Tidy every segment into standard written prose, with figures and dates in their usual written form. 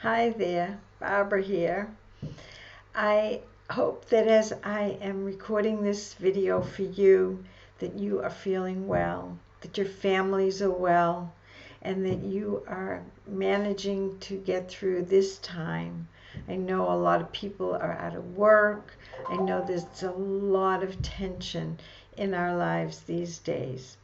Hi there, Barbara here. I hope that as I am recording this video for you, that you are feeling well, that your families are well, and that you are managing to get through this time. I know a lot of people are out of work. I know there's a lot of tension in our lives these days.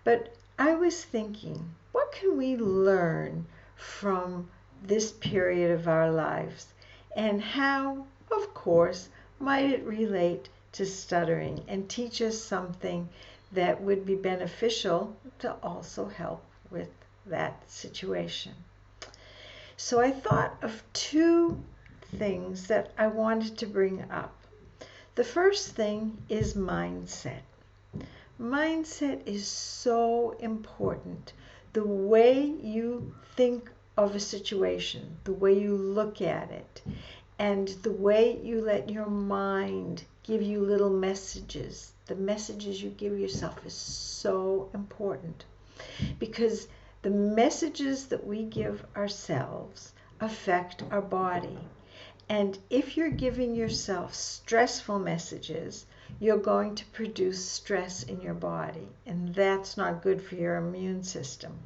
But I was thinking, what can we learn from this period of our lives? And how, of course, might it relate to stuttering and teach us something that would be beneficial to also help with that situation? So I thought of two things that I wanted to bring up. The first thing is mindset. Mindset is so important. The way you think of a situation, the way you look at it, and the way you let your mind give you little messages, the messages you give yourself is so important, because the messages that we give ourselves affect our body. And if you're giving yourself stressful messages, you're going to produce stress in your body, and that's not good for your immune system.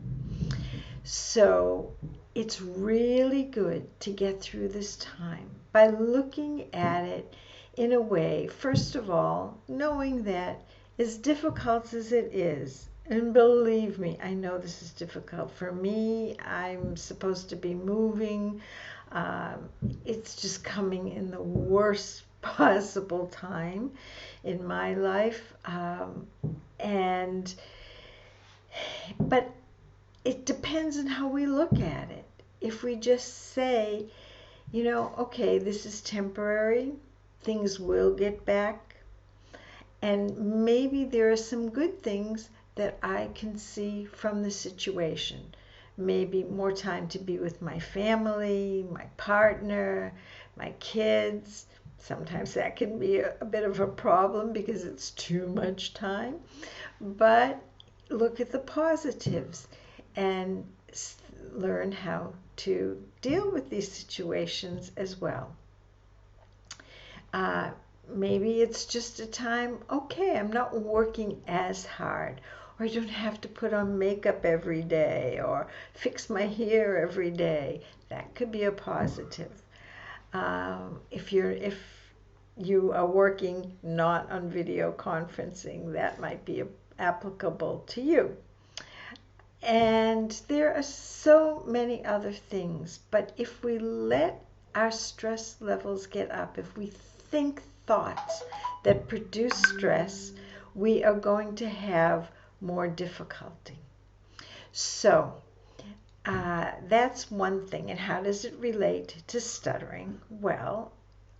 So it's really good to get through this time by looking at it in a way, first of all, knowing that as difficult as it is, and believe me, I know this is difficult for me. I'm supposed to be moving. It's just coming in the worst possible time in my life. But it depends on how we look at it. If we just say, okay, this is temporary, things will get back, and maybe there are some good things that I can see from the situation. Maybe more time to be with my family, my partner, my kids. Sometimes that can be a bit of a problem because it's too much time. But look at the positives and learn how to deal with these situations as well. Maybe it's just a time, okay, I'm not working as hard, or I don't have to put on makeup every day or fix my hair every day. That could be a positive. If you are working not on video conferencing, that might be applicable to you. And there are so many other things, but if we let our stress levels get up, if we think thoughts that produce stress, we are going to have more difficulty. So that's one thing. And how does it relate to stuttering? Well,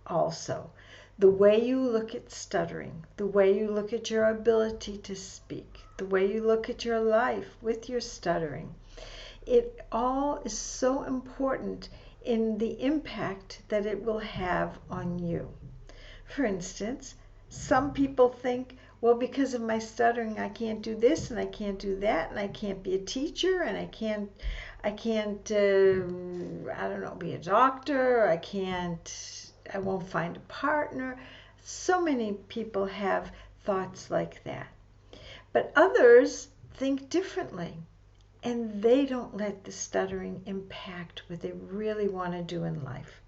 also, the way you look at stuttering, the way you look at your ability to speak, the way you look at your life with your stuttering, it all is so important in the impact that it will have on you. For instance, some people think, well, because of my stuttering, I can't do this and I can't do that, and I can't be a teacher, and I can't I don't know, be a doctor, I won't find a partner. So many people have thoughts like that. But others think differently, and they don't let the stuttering impact what they really want to do in life.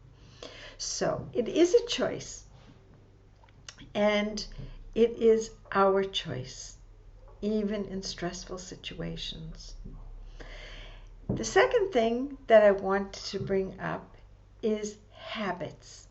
So it is a choice, and it is our choice, even in stressful situations. The second thing that I want to bring up is habits.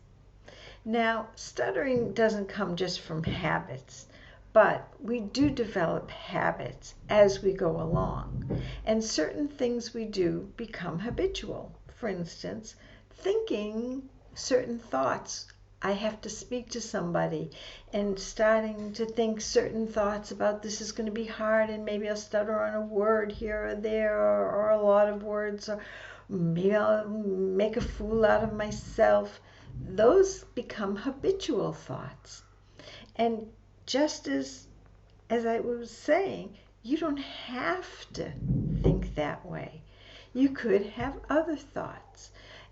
Now, stuttering doesn't come just from habits, but we do develop habits as we go along. And certain things we do become habitual. For instance, thinking certain thoughts. I have to speak to somebody and starting to think certain thoughts about this is going to be hard, and maybe I'll stutter on a word here or there, or a lot of words, or maybe I'll make a fool out of myself. Those become habitual thoughts. And just as I was saying, you don't have to think that way. You could have other thoughts.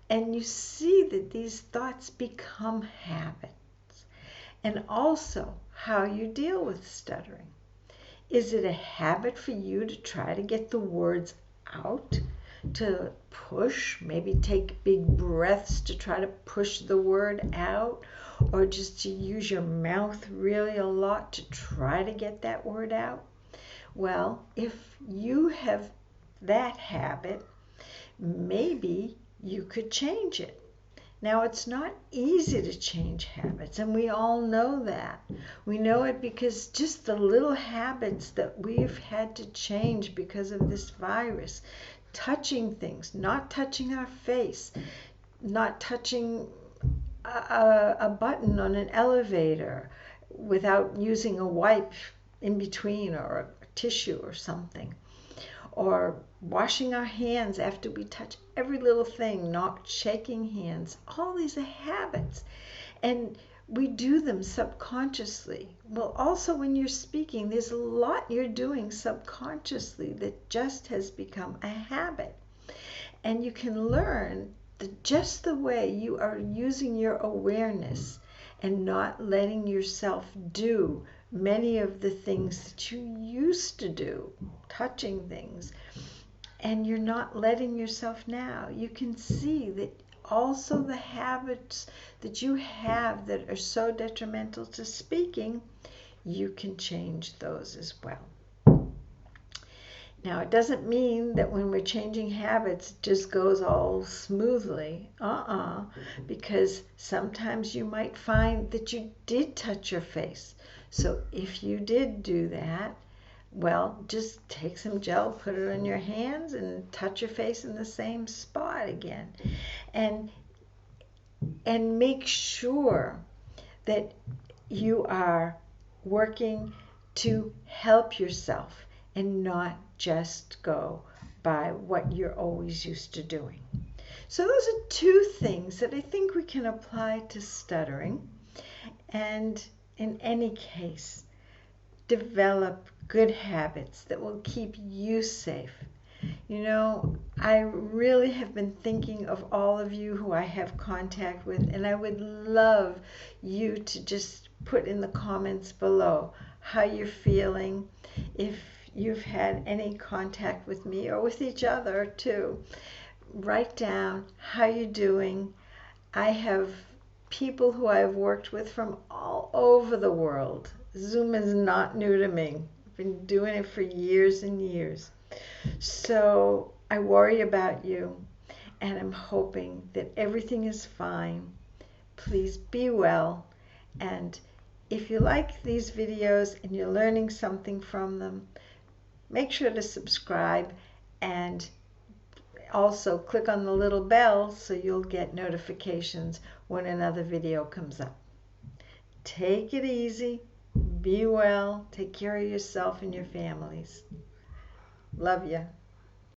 And you see that these thoughts become habits. And also how you deal with stuttering. Is it a habit for you to try to get the words out, to push, maybe take big breaths to try to push the word out, or just to use your mouth really a lot to try to get that word out? Well, if you have that habit, maybe you could change it. Now, it's not easy to change habits, and we all know that. We know it because just the little habits that we've had to change because of this virus, touching things, not touching our face, not touching a button on an elevator without using a wipe in between or a tissue or something, or washing our hands after we touch every little thing, not shaking hands. All these are habits, and we do them subconsciously. Well, also when you're speaking, there's a lot you're doing subconsciously that just has become a habit. And you can learn that just the way you are using your awareness and not letting yourself do many of the things that you used to do, touching things, and you're not letting yourself now. You can see that also the habits that you have that are so detrimental to speaking, you can change those as well. Now, it doesn't mean that when we're changing habits, it just goes all smoothly. Because sometimes you might find that you did touch your face. So if you did do that, well, just take some gel, put it on your hands, and touch your face in the same spot again. And make sure that you are working to help yourself and not just go by what you're always used to doing. So those are two things that I think we can apply to stuttering. And in any case, develop good habits that will keep you safe. You know, I really have been thinking of all of you who I have contact with, and I would love you to just put in the comments below how you're feeling, if you've had any contact with me or with each other too. Write down how you're doing. I have people who I've worked with from all over the world. Zoom is not new to me. I've been doing it for years and years. So I worry about you, and I'm hoping that everything is fine. Please be well, and if you like these videos and you're learning something from them, make sure to subscribe and also click on the little bell so you'll get notifications when another video comes up. Take it easy, be well, take care of yourself and your families. Love you.